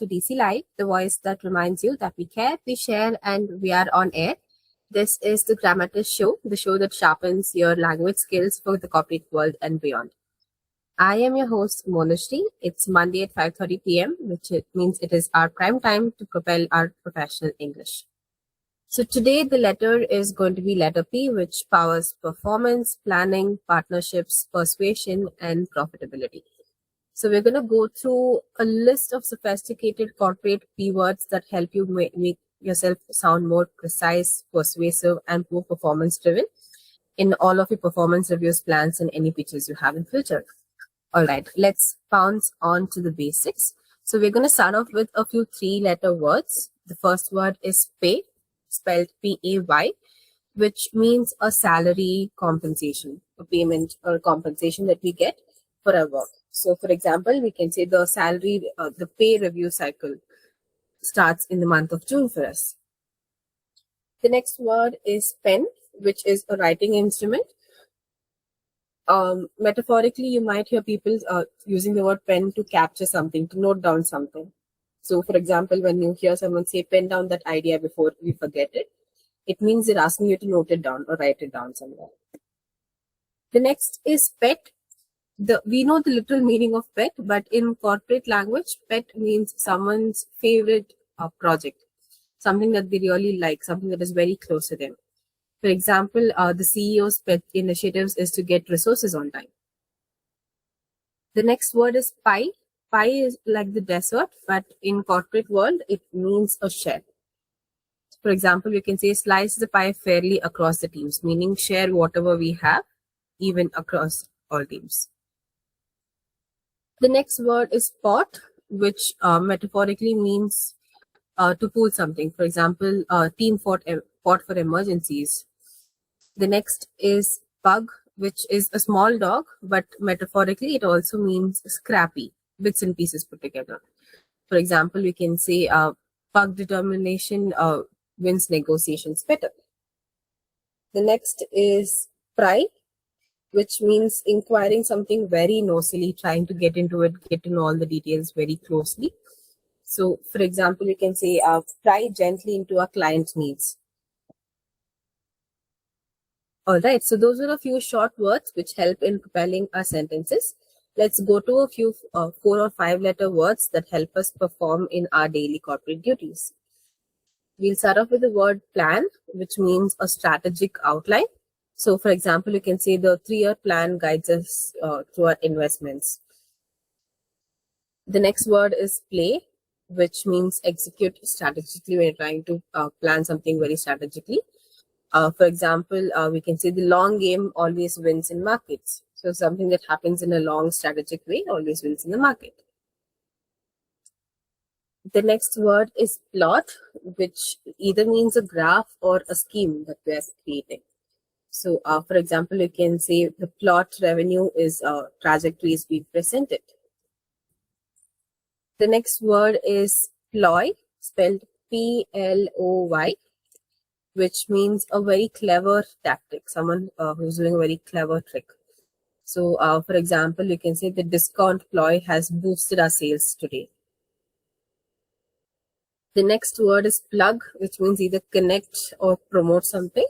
to DC Live, the voice that reminds you that we care, we share, and we are on air. This is the Grammatist show, the show that sharpens your language skills for the corporate world and beyond. I am your host, Monishree. It's Monday at 5:30 p.m., which means it is our prime time to propel our professional English. So today the letter is going to be letter P, which powers performance, planning, partnerships, persuasion, and profitability. So we're going to go through a list of sophisticated corporate P words that help you make yourself sound more precise, persuasive, and more performance driven in all of your performance reviews, plans, and any pitches you have in future. All right, let's bounce on to the basics. So we're going to start off with a few 3-letter words. The first word is pay, spelled P-A-Y, which means a salary compensation, a payment or compensation that we get for our work. So for example, we can say the pay review cycle starts in the month of June for us. The next word is pen, which is a writing instrument. Metaphorically, you might hear people using the word pen to capture something, to note down something. So for example, when you hear someone say pen down that idea before we forget it, it means they're asking you to note it down or write it down somewhere. The next is pet. We know the literal meaning of pet, but in corporate language, pet means someone's favorite project, something that they really like, something that is very close to them. For example, the CEO's pet initiatives is to get resources on time. The next word is pie. Pie is like the dessert, but in corporate world, it means a share. For example, we can say slice the pie fairly across the teams, meaning share whatever we have, even across all teams. The next word is pot, which metaphorically means to pool something. For example, team pot for emergencies. The next is pug, which is a small dog, but metaphorically it also means scrappy, bits and pieces put together. For example, we can say pug determination wins negotiations better. The next is pry, which means inquiring something very nosily, trying to get into it, get to know all the details very closely. So, for example, you can say pry gently into a client's needs. All right, so those are a few short words which help in propelling our sentences. Let's go to a few 4 or 5-letter words that help us perform in our daily corporate duties. We'll start off with the word plan, which means a strategic outline. So, for example, you can say the 3-year plan guides us through our investments. The next word is play, which means execute strategically when you're trying to plan something very strategically. For example, we can say the long game always wins in markets. So, something that happens in a long strategic way always wins in the market. The next word is plot, which either means a graph or a scheme that we are creating. So, for example, you can say the plot revenue is trajectories we presented. The next word is ploy, spelled P-L-O-Y, which means a very clever tactic, someone who's doing a very clever trick. So, for example, you can say the discount ploy has boosted our sales today. The next word is plug, which means either connect or promote something.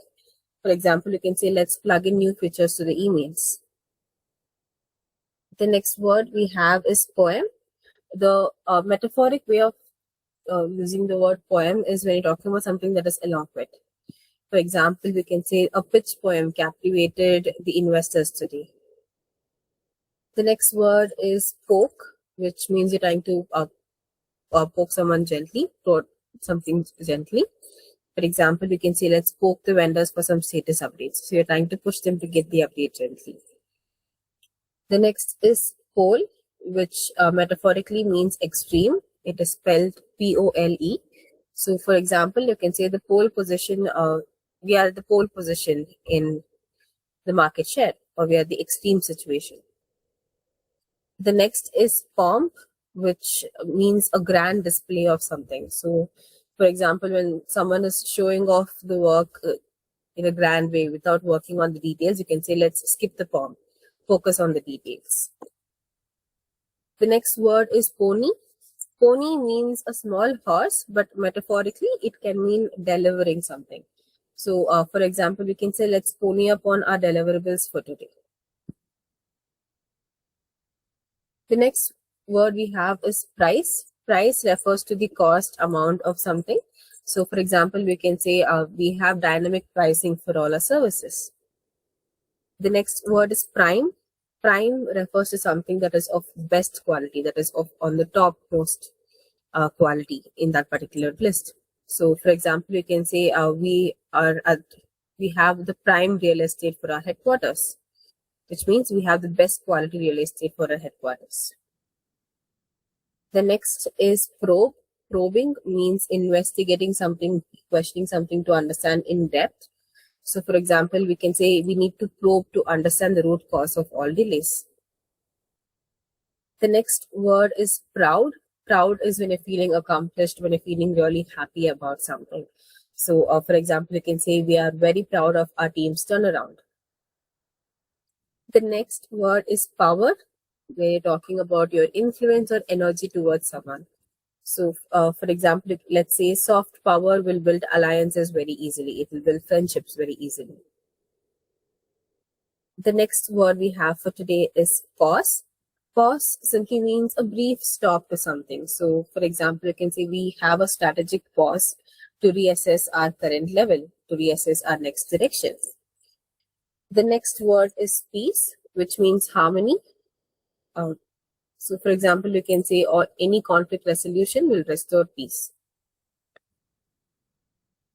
For example, you can say, let's plug in new features to the emails. The next word we have is poem. The metaphoric way of using the word poem is when you're talking about something that is eloquent. For example, we can say a pitch poem captivated the investors today. The next word is poke, which means you're trying to poke someone gently, or something gently. For example, we can say, let's poke the vendors for some status updates. So you're trying to push them to get the update gently. The next is pole, which metaphorically means extreme. It is spelled P-O-L-E. So for example, you can say the pole position, we are the pole position in the market share, or we are the extreme situation. The next is pomp, which means a grand display of something. So for example, when someone is showing off the work in a grand way without working on the details, you can say, let's skip the pomp, focus on the details. The next word is pony. Pony means a small horse, but metaphorically it can mean delivering something. So, for example, we can say, let's pony up on our deliverables for today. The next word we have is price. Price refers to the cost amount of something. So, for example, we can say we have dynamic pricing for all our services. The next word is prime. Prime refers to something that is of best quality, that is of on the top most quality in that particular list. So, for example, we can say we have the prime real estate for our headquarters, which means we have the best quality real estate for our headquarters. The next is probe. Probing means investigating something, questioning something to understand in depth. So, for example, we can say we need to probe to understand the root cause of all delays. The next word is proud. Proud is when you're feeling accomplished, when you're feeling really happy about something. So, for example, we can say we are very proud of our team's turnaround. The next word is power, where you're talking about your influence or energy towards someone. So, for example, let's say soft power will build alliances very easily. It will build friendships very easily. The next word we have for today is pause. Pause simply means a brief stop to something. So, for example, you can say we have a strategic pause to reassess our current level, to reassess our next direction. The next word is peace, which means harmony. So, for example, you can say, or any conflict resolution will restore peace.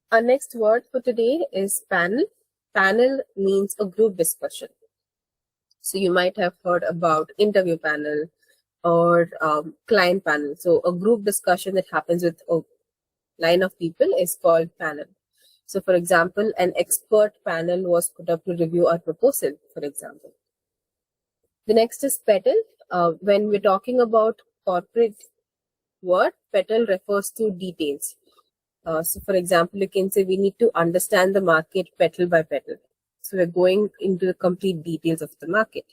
Our next word for today is panel. Panel means a group discussion. So, you might have heard about interview panel or client panel. So, a group discussion that happens with a line of people is called panel. So, for example, an expert panel was put up to review our proposal, for example. The next is petal. When we're talking about corporate word, petal refers to details. So, for example, you can say we need to understand the market petal by petal. So, we're going into the complete details of the market.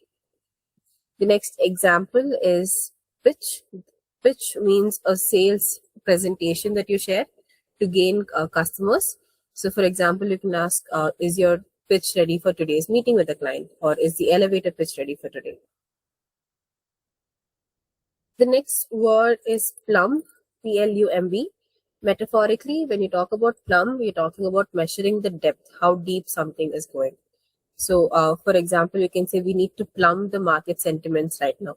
The next example is pitch. Pitch means a sales presentation that you share to gain customers. So, for example, you can ask, is your pitch ready for today's meeting with the client, or is the elevator pitch ready for today? The next word is plumb, P-L-U-M-B. Metaphorically, when you talk about plumb, you're talking about measuring the depth, how deep something is going. So, for example, you can say we need to plumb the market sentiments right now,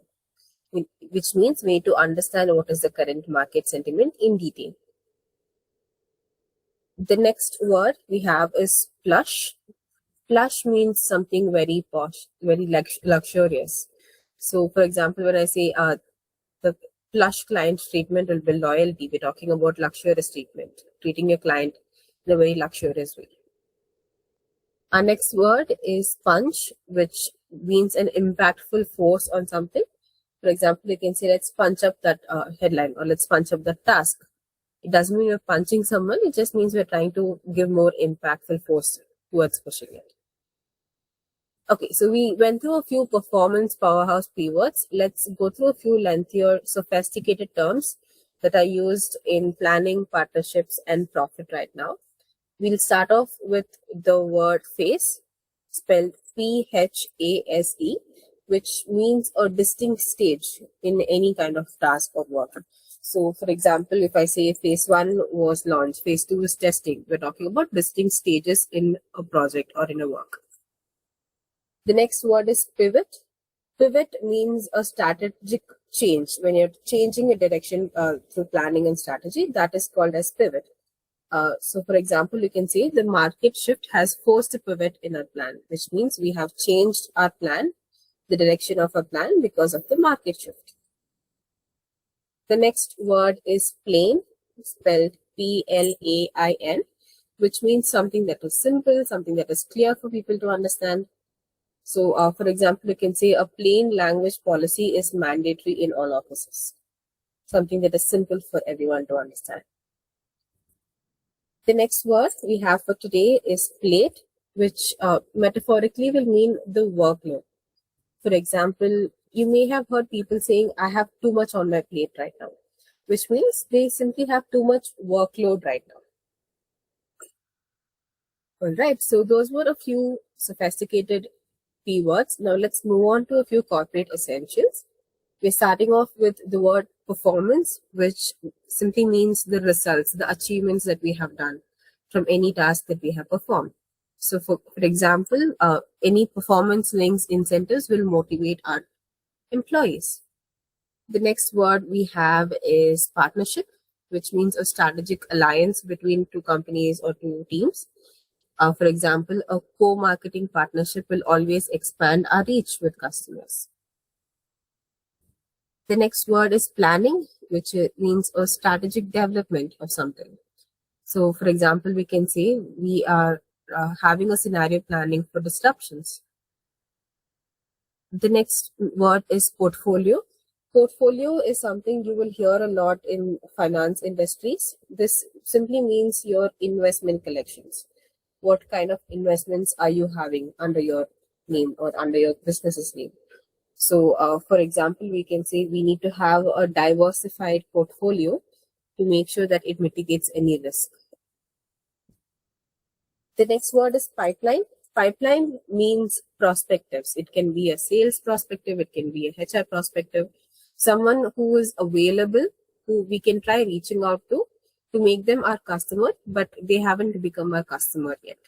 which means we need to understand what is the current market sentiment in detail. The next word we have is plush. Plush means something very posh, very luxurious. So, for example, when I say the plush client treatment will build loyalty, we're talking about luxurious treatment, treating your client in a very luxurious way. Our next word is punch, which means an impactful force on something. For example, you can say, let's punch up that headline, or let's punch up that task. It doesn't mean you're punching someone, it just means we're trying to give more impactful force towards pushing it. Okay, so we went through a few performance powerhouse keywords. Let's go through a few lengthier, sophisticated terms that are used in planning, partnerships, and profit right now. We'll start off with the word phase, spelled P-H-A-S-E, which means a distinct stage in any kind of task or work. So, for example, if I say phase 1 was launch, phase 2 is testing, we're talking about distinct stages in a project or in a work. The next word is pivot. Pivot means a strategic change. When you're changing a direction through planning and strategy, that is called as pivot. So, for example, you can say the market shift has forced a pivot in our plan, which means we have changed our plan, the direction of our plan because of the market shift. The next word is plain, spelled P-L-A-I-N, which means something that is simple, something that is clear for people to understand. So, for example, you can say a plain language policy is mandatory in all offices, something that is simple for everyone to understand. The next word we have for today is plate, which metaphorically will mean the workload. For example, you may have heard people saying, I have too much on my plate right now. which means they simply have too much workload right now. All right, so those were a few sophisticated P words. Now let's move on to a few corporate essentials. We're starting off with the word performance, which simply means the results, the achievements that we have done from any task that we have performed. So for example, any performance links incentives will motivate our employees. The next word we have is partnership, which means a strategic alliance between two companies or two teams. For example, a co-marketing partnership will always expand our reach with customers. The next word is planning, which means a strategic development of something. So, for example, we can say we are having a scenario planning for disruptions. The next word is portfolio. Portfolio is something you will hear a lot in finance industries. This simply means your investment collections. What kind of investments are you having under your name or under your business's name? So, for example, we can say we need to have a diversified portfolio to make sure that it mitigates any risk. The next word is pipeline. Pipeline means prospectives. It can be a sales prospective, it can be a HR prospective, someone who is available, who we can try reaching out to make them our customer, but they haven't become our customer yet.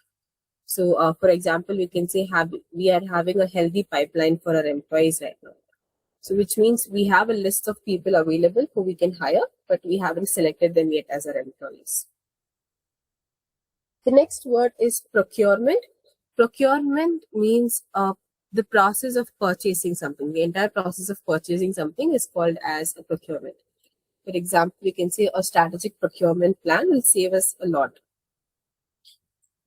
So, for example, we can say we are having a healthy pipeline for our employees right now. So, which means we have a list of people available who we can hire, but we haven't selected them yet as our employees. The next word is procurement. Procurement means the process of purchasing something. The entire process of purchasing something is called as a procurement. For example, we can say a strategic procurement plan will save us a lot.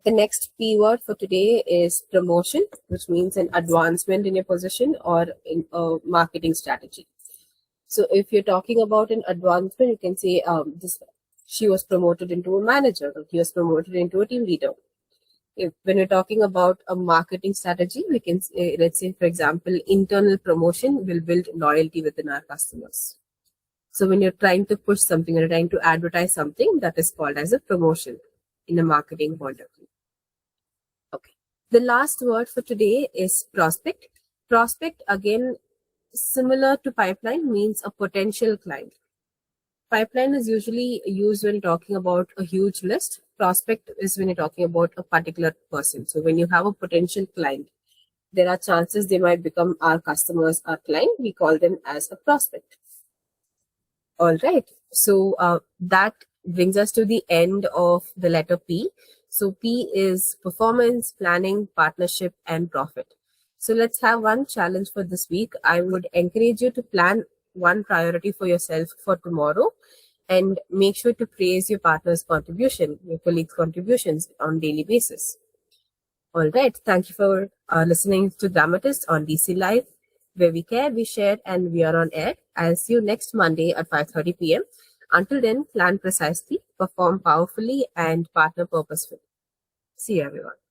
The next P word for today is promotion, which means an advancement in your position or in a marketing strategy. So if you're talking about an advancement, you can say she was promoted into a manager, or he was promoted into a team leader. When we're talking about a marketing strategy, we can say, let's say, for example, internal promotion will build loyalty within our customers. So when you're trying to push something, or trying to advertise something, that is called as a promotion in a marketing point of view. Okay. The last word for today is prospect. Prospect, again, similar to pipeline, means a potential client. Pipeline is usually used when talking about a huge list. Prospect is when you're talking about a particular person. So when you have a potential client, there are chances they might become our customers, our client. We call them as a prospect. All right. So that brings us to the end of the letter P. So P is performance, planning, partnership, and profit. So let's have one challenge for this week. I would encourage you to plan one priority for yourself for tomorrow and make sure to praise your partner's contribution, your colleagues' contributions on daily basis. All right. Thank you for listening to Grammatist on DC Live, where we care, we share, and we are on air. I'll see you next Monday at 5:30 p.m. Until then, plan precisely, perform powerfully, and partner purposefully. See you, everyone.